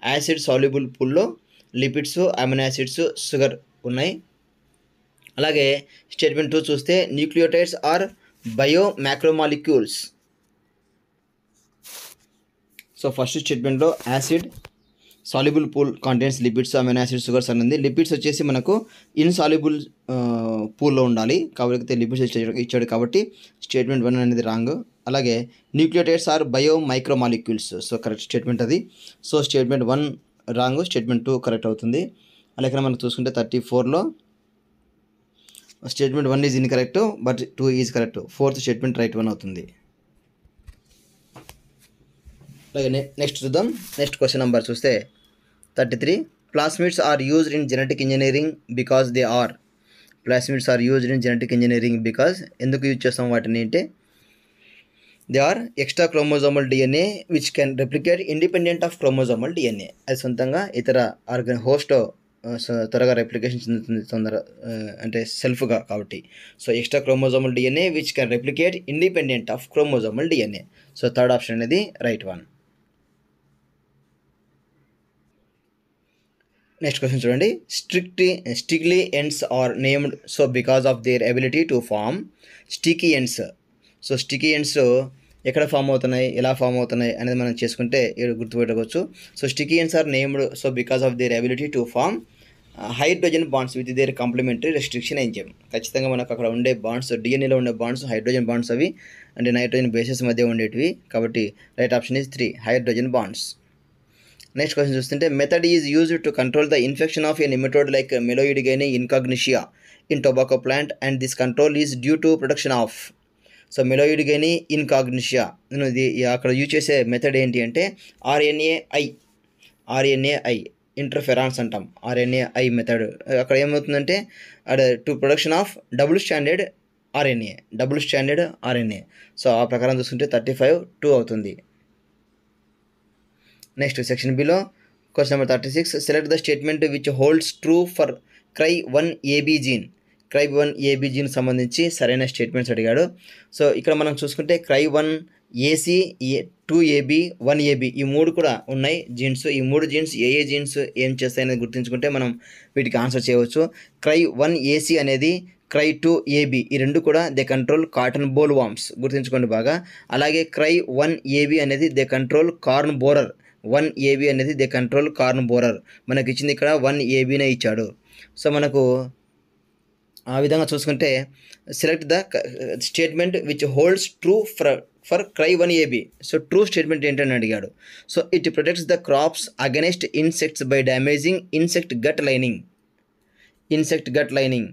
Acid soluble పూల్లో లిపిడ్స్, అమినో యాసిడ్స్, షుగర్ ఉన్నాయి. అలాగే స్టేట్మెంట్ 2 చూస్తే nucleotides are bio macromolecules. So first స్టేట్మెంట్లో acid soluble pool contains lipids, amino acids, sugars అని ఉంది. లిపిడ్స్ వచ్చేసి మనకు ఇన్సాల్యుబుల్ పూల్లో ఉండాలి కాబట్టి లిపిడ్స్ ఇచ్చాడు కాబట్టి స్టేట్మెంట్ 1 అనేది రాంగ్. అలాగే nucleotides are bio micromolecules, so correct statement అది. సో స్టేట్మెంట్ 1 రాంగ్, స్టేట్మెంట్ 2 కరెక్ట్ అవుతుంది. అలాగే మనం చూసుకుంటే 34లో statement 1 is incorrect but 2 is correct. Fourth statement right 1 అవుతుంది. అలాగే నెక్స్ట్ చూద్దాం. నెక్స్ట్ క్వశ్చన్ నెంబర్ చూస్తే 33. Plasmids are used in genetic engineering because they are. Plasmids are used in genetic engineering because, ఎందుకు యూజ్ చేస్తాం వాటిని అంటే they are extra chromosomal DNA which can replicate independent of chromosomal DNA. అది సొంతంగా ఇతర హోస్ట్ త్వరగా రెప్లికేషన్ చెందుతుంది, అంటే సెల్ఫ్గా కాబట్టి. So extra chromosomal DNA which can replicate independent of chromosomal DNA. So third option అనేది రైట్ 1. నెక్స్ట్ క్వశ్చన్ చూడండి. Sticky ends are named so because of their ability to form sticky ends. So sticky ends ఎక్కడ ఫామ్ అవుతున్నాయి, ఎలా ఫామ్ అవుతున్నాయి అనేది మనం చేసుకుంటే గుర్తుపెట్టుకోవచ్చు. So sticky ends are named so because of their ability to form hydrogen bonds with their complementary restriction enzyme. ఖచ్చితంగా మనకు అక్కడ ఉండే బాండ్స్, డిఎన్ఏలో ఉండే బాండ్స్ హైడ్రోజన్ బాండ్స్ అవి, అంటే నైట్రోజన్ బేసెస్ మధ్య ఉండేటివి కాబట్టి right option is 3, hydrogen bonds. Next question చూస్తుంటే method is used to control the infection of a nematode like Meloidogyne incognita in tobacco plant and this control is due to production of. So Meloidogyne incognita ఇది అక్కడ యూజ్ చేసే మెథడ్ ఏంటి అంటే ఆర్ఎన్ఏఐ ఇంటర్ఫెరాన్స్ అంటాం. ఆర్ఎన్ఏఐ మెథడ్ అక్కడ ఏమవుతుందంటే to production of double standard RNA. So ఆ ప్రకారం చూసుకుంటే 35-2 అవుతుంది. Next section below question number 36. Select the statement which holds true for CRY1AB gene. CRY1AB gene సంబంధించి సరైన స్టేట్మెంట్స్ అడిగాడు. సో ఇక్కడ మనం చూసుకుంటే CRY1AC, 2AB, 1AB ఈ 3 కూడా ఉన్నాయి జీన్స్. ఈ 3 జీన్స్ ఏ జీన్స్ ఏం చేస్తాయనేది గుర్తుంచుకుంటే మనం వీటికి ఆన్సర్ చేయవచ్చు. CRY1AC అనేది CRY2AB ఈ 2 కూడా they control cotton boll worms, గుర్తుంచుకోండి బాగా. అలాగే CRY1AB అనేది they control corn borer. 1AB అనేది దే కంట్రోల్ కార్న్ బోరర్. మనకి ఇచ్చింది ఇక్కడ 1ABనే ఇచ్చాడు. సో మనకు ఆ విధంగా చూసుకుంటే select the statement which holds true for CRY1AB. So true statement ఏంటని అడిగాడు. So it protects the crops against insects by damaging insect gut lining.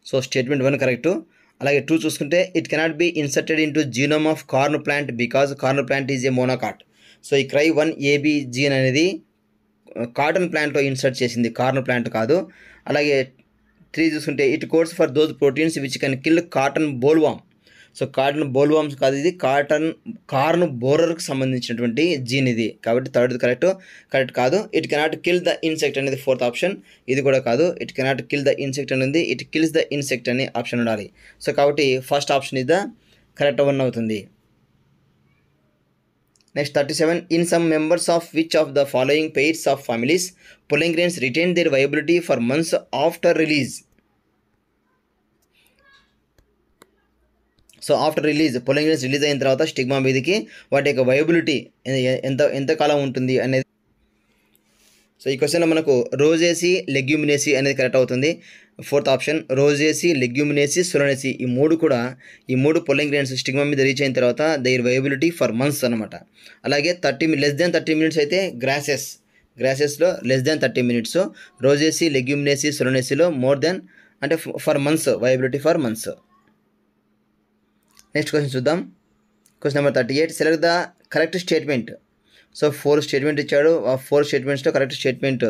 So statement 1 correct. అలాగే 2 చూసుకుంటే it cannot be inserted into genome of corn plant because corn plant is a monocot. So ఈ CRY1AB జీన్ అనేది కాటన్ ప్లాంట్లో ఇన్సర్ట్ చేసింది, కార్న్ ప్లాంట్ కాదు. అలాగే 3 చూసుకుంటే it codes for those proteins which can kill cotton bollworm. So cotton bollworms కాదు, ఇది కార్న్ బోరర్కి సంబంధించినటువంటి జీన్ ఇది కాబట్టి థర్డ్ కరెక్ట్ కాదు. It cannot kill the insect అనేది ఫోర్త్ ఆప్షన్, ఇది కూడా కాదు. It cannot kill the insect అనేది ఇట్ కిల్స్ ద ఇన్సెక్ట్ అనే ఆప్షన్ ఉండాలి. సో కాబట్టి ఫస్ట్ ఆప్షన్ ఇది ద కరెక్ట్ 1 అవుతుంది. Next 37. In some members of which of the following pairs of families pollen grains retain their viability for months after release. So after release pollen grains release అయిన తర్వాత స్టిగ్మా మీదకి వాటి యొక్క వైబిలిటీ ఎంతకాలం ఉంటుంది అనేది. సో ఈ క్వశ్చన్లో మనకు రోజేసి, లెగ్యూమినేసి అనేది కరెక్ట్ అవుతుంది. ఫోర్త్ ఆప్షన్ రోజేసి, లెగ్యూమినేసి, సొలనేసి ఈ 3 కూడా ఈ 3 పుల్లింగ్ గ్రెయిన్స్ స్టిగ్మా మీద రీచ్ అయిన తర్వాత దైర్ వైబిలిటీ ఫర్ మంత్స్ అనమాట. అలాగే లెస్ దాన్ 30 మినిట్స్ అయితే గ్రాసెస్లో less than 30 minutes, Rosaceae, Leguminosae, సొలనేసిలో మోర్ దెన్ అంటే for months, viability for months. Next question చూద్దాం. Question number 38. Select the correct statement. So 4 statement ఇచ్చాడు. ఆ 4 స్టేట్మెంట్స్లో కరెక్ట్ స్టేట్మెంట్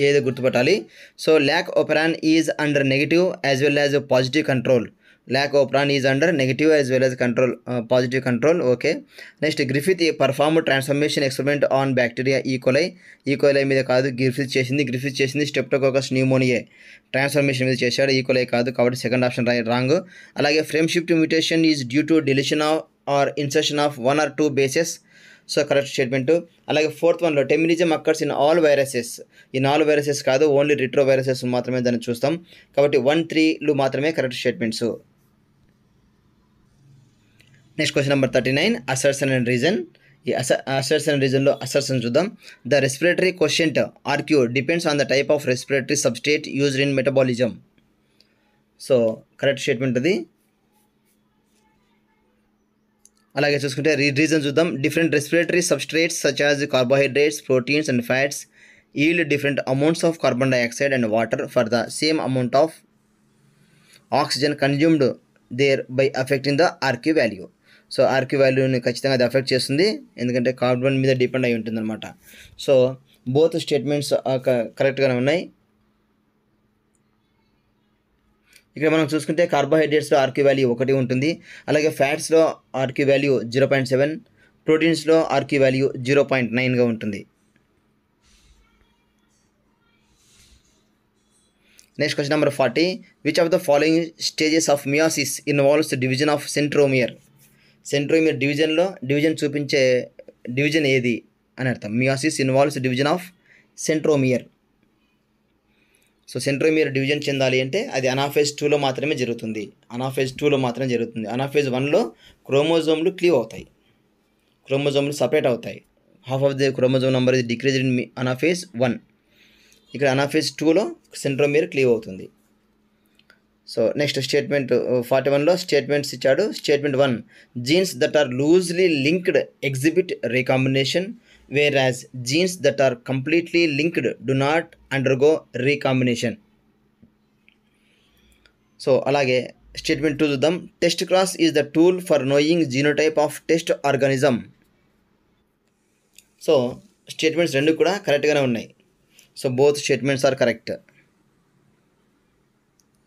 ఏదో గుర్తుపట్టాలి. So lac operon is under negative as well as positive control lack of prawn is under negative as well as control, positive control. Okay, next Griffith performed transformation experiment on bacteria E. coli మీద కాదు, గ్రిఫిత్ చేసింది స్టెప్టోకోకస్ న్యూమోనియే ట్రాన్స్ఫర్మేషన్ మీద చేశాడు, E. coli కాదు, కాబట్టి సెకండ్ ఆప్షన్ రాంగ్. అలాగే frameshift mutation is due to deletion or insertion of 1 or 2 bases. So correct statement. అలాగే ఫోర్త్ వన్లో Teminism occurs in all viruses, in all viruses కాదు, ఓన్లీ రిట్రో వైరసెస్ మాత్రమే దాన్ని చూస్తాం, కాబట్టి 1, 3లు మాత్రమే correct statements. Next question number 39, assertion and reason. ఈ అసర్షన్ అండ్ రీజన్లో అసర్షన్ చూద్దాం. The respiratory quotient RQ depends on the type of respiratory substrate used in metabolism. So correct statement అది. అలాగే చూసుకుంటే రీజన్ చూద్దాం. Different respiratory substrates such as carbohydrates, proteins and fats yield different amounts of carbon dioxide and water for the same amount of oxygen consumed thereby affecting the RQ value. So RQ వాల్యూని ఖచ్చితంగా అది అఫెక్ట్ చేస్తుంది, ఎందుకంటే కార్బన్ మీద డిపెండ్ అయి ఉంటుంది అనమాట. సో బోత్ స్టేట్మెంట్స్ కరెక్ట్గానే ఉన్నాయి. ఇక్కడ మనం చూసుకుంటే కార్బోహైడ్రేట్స్లో ఆర్క్యూ వాల్యూ 1 ఉంటుంది, అలాగే ఫ్యాట్స్లో ఆర్క్యూ వాల్యూ 0.7, ప్రోటీన్స్లో ఆర్క్యూ వాల్యూ 0.9గా ఉంటుంది. Next question number 40, which of the following stages of meiosis involves division of centromere. Centromere division చూపించే డివిజన్ ఏది అని అర్థం. Meiosis involves division of centromere. So centromere division చెందాలి అంటే అది అనాఫేజ్ 2లో మాత్రమే జరుగుతుంది. అనాఫేజ్ 1లో క్రోమోజోమ్లు క్లీవ్ అవుతాయి, క్రోమోజోమ్లు సపరేట్ అవుతాయి. Half of the chromosome number ఇది డిక్రీజ్ ఇన్ అనాఫేజ్ 1. ఇక్కడ అనాఫేజ్ 2లో సెంట్రోమియర్ క్లీవ్ అవుతుంది. సో నెక్స్ట్ స్టేట్మెంట్ 41లో స్టేట్మెంట్స్ ఇచ్చాడు. Statement 1, genes that are loosely linked exhibit recombination whereas genes that are completely linked do not undergo recombination. So అలాగే స్టేట్మెంట్ 2 చూద్దాం. Test cross is the tool for knowing genotype of test organism. So statements 2 కూడా కరెక్ట్గానే ఉన్నాయి. So both statements are correct.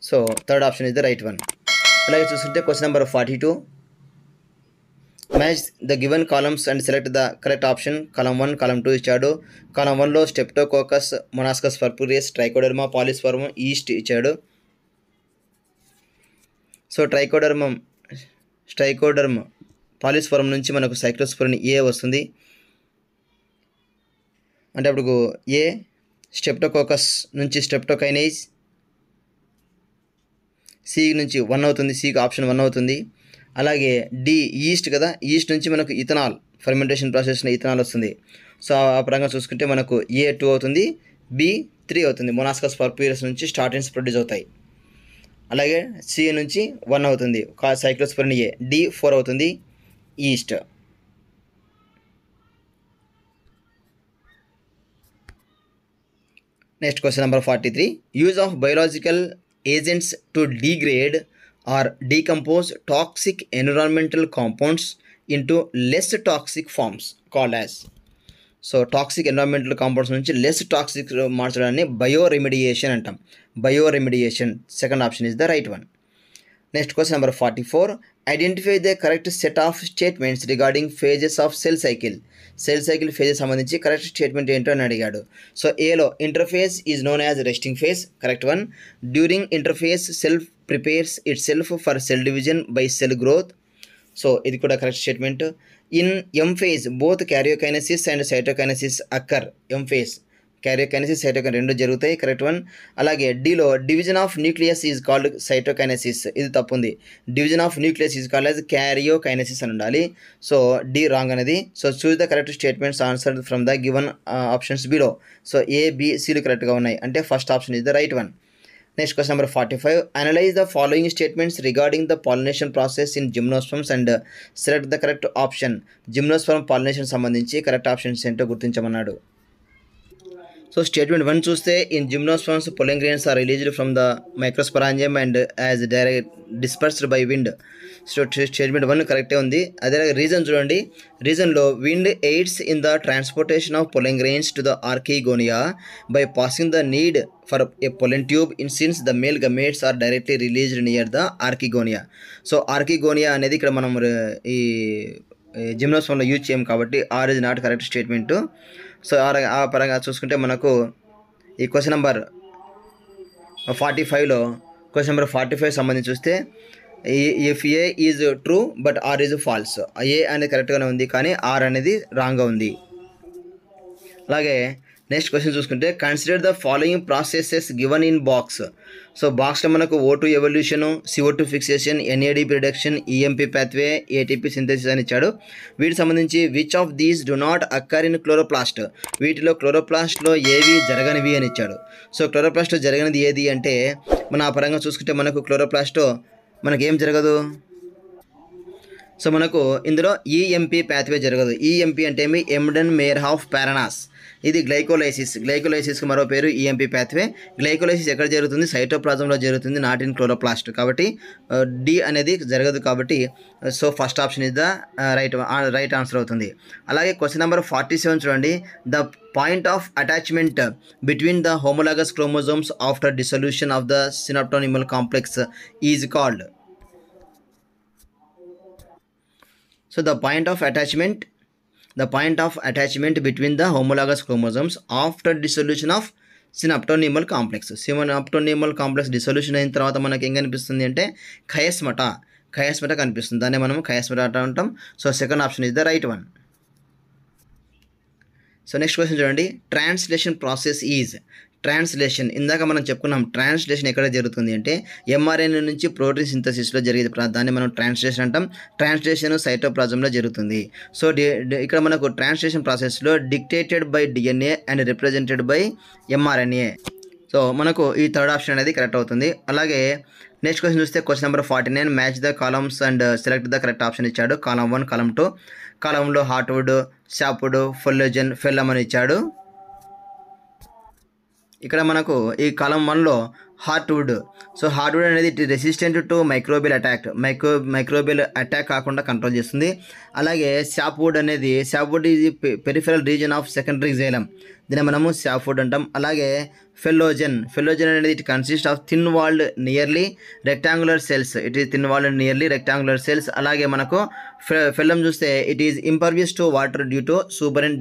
So third option is the right one. అలాగే చూసుకుంటే question number 42, match the given columns and select the correct option. Column 1, column 2 ఇచ్చాడు. కాలమ్ 1లో Streptococcus, Monascus purpureus, Trichoderma, polysporum, yeast ఇచ్చాడు. సో ట్రైకోడర్మ్ పాలిస్పర్మ్ నుంచి మనకు సైక్లోస్పోరిన్ ఏ వస్తుంది, అంటే అప్పుడు ఏ. స్టెప్టోకోకస్ నుంచి స్టెప్టోకైనేజ్, సి నుంచి 1 అవుతుంది, సికి ఆప్షన్ 1 అవుతుంది. అలాగే డి ఈస్ట్ కదా, ఈస్ట్ నుంచి మనకు ఇథనాల్, ఫర్మెంటేషన్ ప్రాసెస్లో ఇథనాల్ వస్తుంది. సో ఆ పరంగా చూసుకుంటే మనకు ఏ 2 అవుతుంది, బి 3 అవుతుంది. మొనాస్కస్ పర్పురియస్ నుంచి స్టార్టిన్స్ ప్రొడ్యూస్ అవుతాయి. అలాగే సి నుంచి 1 అవుతుంది, సైక్లోస్పోరిన్ ఏ. డి 4 అవుతుంది, east. Next question number 43, use of biological agents to degrade or decompose toxic environmental compounds into less toxic forms called as. So toxic environmental compounds నుంచి లెస్ టాక్సిక్ మార్చడాన్ని బయోరెమిడియేషన్ అంటాం. Bioremediation second option is the right one. Next question number 44, identify the correct set of statements regarding phases of cell cycle. Cell cycle phases సంబంధించి కరెక్ట్ స్టేట్మెంట్ ఏంటో అని అడిగాడు. సో ఏలో interface is known as resting phase, correct one. During interface cell prepares it self for cell division buy sell growth. So ఇది కూడా correct statement. In M phase both karyokinesis and cytokinesis occur. M phase karyokinesis, cytokinesis 2 జరుగుతాయి, కరెక్ట్ వన్. అలాగే డిలో division of nucleus is called cytokinesis, ఇది తప్పు ఉంది. Division of nucleus is called as karyokinesis అని ఉండాలి. సో డి రాంగ్ అనేది. So choose the correct statements answer from the given options below. So A, B, సిలు కరెక్ట్గా ఉన్నాయి, అంటే first option is the right one. Next question number 45, analyse the following statements regarding the pollination process in gymnosperms and select the correct option. Gymnosperm pollination సంబంధించి కరెక్ట్ ఆప్షన్స్ ఏంటో గుర్తించమన్నాడు. సో స్టేట్మెంట్ 1 చూస్తే in gymnosperms pollen grains are released from the microsporangium and as direct dispersed by wind. So statement 1 కరెక్టే ఉంది. అదే రీజన్ చూడండి, రీజన్లో wind aids in the transportation of pollen grains to the archegonia bypassing the need for a pollen tube in since the male gametes are directly released near the archegonia. So archegonia అనేది ఇక్కడ మనం ఈ జిమ్నోస్పర్మ్లో యూజ్ చేయం కాబట్టి R is not correct statement. So ఆ పరంగా చూసుకుంటే మనకు ఈ క్వశ్చన్ నెంబర్ 45లో క్వశ్చన్ నెంబర్ 45 సంబంధించి చూస్తే if A is true but R is false. A అనేది కరెక్ట్గానే ఉంది కానీ ఆర్ అనేది రాంగ్గా ఉంది. అలాగే నెక్స్ట్ క్వశ్చన్ చూసుకుంటే consider the following processes given in box. So బాక్స్లో మనకు O2 evolution, CO2 fixation, NADP reduction, EMP pathway, ATP synthesis అని ఇచ్చాడు. వీటికి సంబంధించి which of these do not అక్కర్ in chloroplast. వీటిలో క్లోరోప్లాస్ట్లో ఏవి జరగనివి అని ఇచ్చాడు. సో క్లోరోప్లాస్ట్లో జరగనిది ఏది అంటే మన ఆ పరంగా చూసుకుంటే మనకు క్లోరోప్లాస్ట్లో మనకేం జరగదు. సో మనకు ఇందులో EMP పాత్వే జరగదు. EMP అంటే ఏమి, ఎమ్డెన్ మేయర్హాఫ్ పారనాస్. ఇది గ్లైకోలైసిస్కి మరో పేరు EMP పాత్వే. గ్లైకోలైసిస్ ఎక్కడ జరుగుతుంది, సైటోప్లాజంలో జరుగుతుంది, నాట్ ఇన్ క్లోరోప్లాస్ట్. కాబట్టి డి అనేది జరగదు. కాబట్టి so first option is the right answer అవుతుంది. అలాగే క్వశ్చన్ నెంబర్ 47 చూడండి, the point of attachment between the homologous chromosomes after dissolution of the synaptonemal complex is called. So the point of attachment between the homologous chromosomes after dissolution of synaptonemal complex. Synaptonemal complex dissolution అయిన తర్వాత మనకి ఏం కనిపిస్తుంది అంటే ఖయాస్మట కనిపిస్తుంది. దాన్ని మనం ఖయాస్మట అంటాం. So second option is the right one. So next question చూడండి, ట్రాన్స్లేషన్ ప్రాసెస్ ఈజ్. ట్రాన్స్లేషన్ ఇందాక మనం చెప్పుకున్నాం. ట్రాన్స్లేషన్ ఎక్కడ జరుగుతుంది అంటే mRNA నుంచి ప్రోటీన్ సింథసిస్లో జరిగేది, దాన్ని మనం ట్రాన్స్లేషన్ అంటాం. ట్రాన్స్లేషన్ సైటోప్లాజంలో జరుగుతుంది. సో ఇక్కడ మనకు ట్రాన్స్లేషన్ ప్రాసెస్లో dictated by DNA and represented by mRNA. So మనకు ఈ థర్డ్ ఆప్షన్ అనేది కరెక్ట్ అవుతుంది. అలాగే నెక్స్ట్ క్వశ్చన్ చూస్తే question number 49, match the columns and select the correct option ఇచ్చాడు. Column 1, column 2. కాలంలో హార్ట్వుడ్, సాప్వుడ్, ఫెల్లోజన్, ఫెల్లమ్ అని ఇచ్చాడు. ఇక్కడ మనకు ఈ కాలం 1లో హార్ట్వుడ్. సో హార్ట్వుడ్ అనేది it resistant to microbial attack కాకుండా కంట్రోల్ చేస్తుంది. అలాగే సాప్వుడ్ ఇది peripheral region of secondary xylem, దీన్ని మనము సాప్వుడ్ అంటాం. అలాగే ఫెల్లోజన్ అనేది it consist of thin walled nearly rectangular cells. అలాగే మనకు ఫెల్లం చూస్తే it is impervious to water due to suberin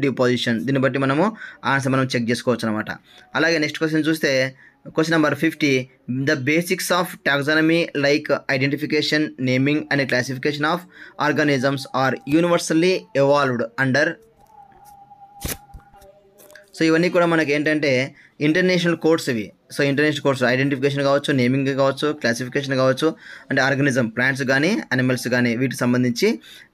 deposition. దీన్ని బట్టి మనము ఆన్సర్ మనం చెక్ చేసుకోవచ్చు అనమాట. అలాగే నెక్స్ట్ క్వశ్చన్ చూస్తే question number 50, the basics of taxonomy like identification, naming and classification of organisms are universally evolved under. So ఇవన్నీ కూడా మనకి ఏంటంటే ఇంటర్నేషనల్ కోడ్స్ ఇవి. సో ఇంటర్నేషనల్ కోడ్స్ ఐడెంటిఫికేషన్ కావచ్చు, నేమింగ్ కావచ్చు, క్లాసిఫికేషన్ కావచ్చు, అంటే ఆర్గానిజం, ప్లాంట్స్ కానీ అనిమల్స్ కానీ వీటికి సంబంధించి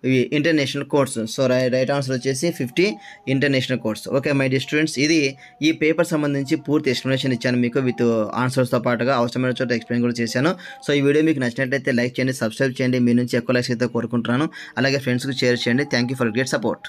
ఇవి international codes. So right answer వచ్చేసి 50 international codes. Okay my dear students, ఇది ఈ పేపర్ సంబంధించి పూర్తి ఎక్స్ప్లెనేషన్ ఇచ్చాను మీకు విత్ ఆన్సర్స్తో పాటుగా అవసరమైన చోట ఎక్స్ప్లెయిన్ కూడా చేశాను. సో ఈ వీడియో మీకు నచ్చినట్లయితే లైక్ చేయండి, సబ్స్క్రైబ్ చేయండి. మీ నుంచి ఎక్కువ లైక్స్ అయితే కోరుకుంటున్నాను. అలాగే ఫ్రెండ్స్కి షేర్ చేయండి. Thank you for great support.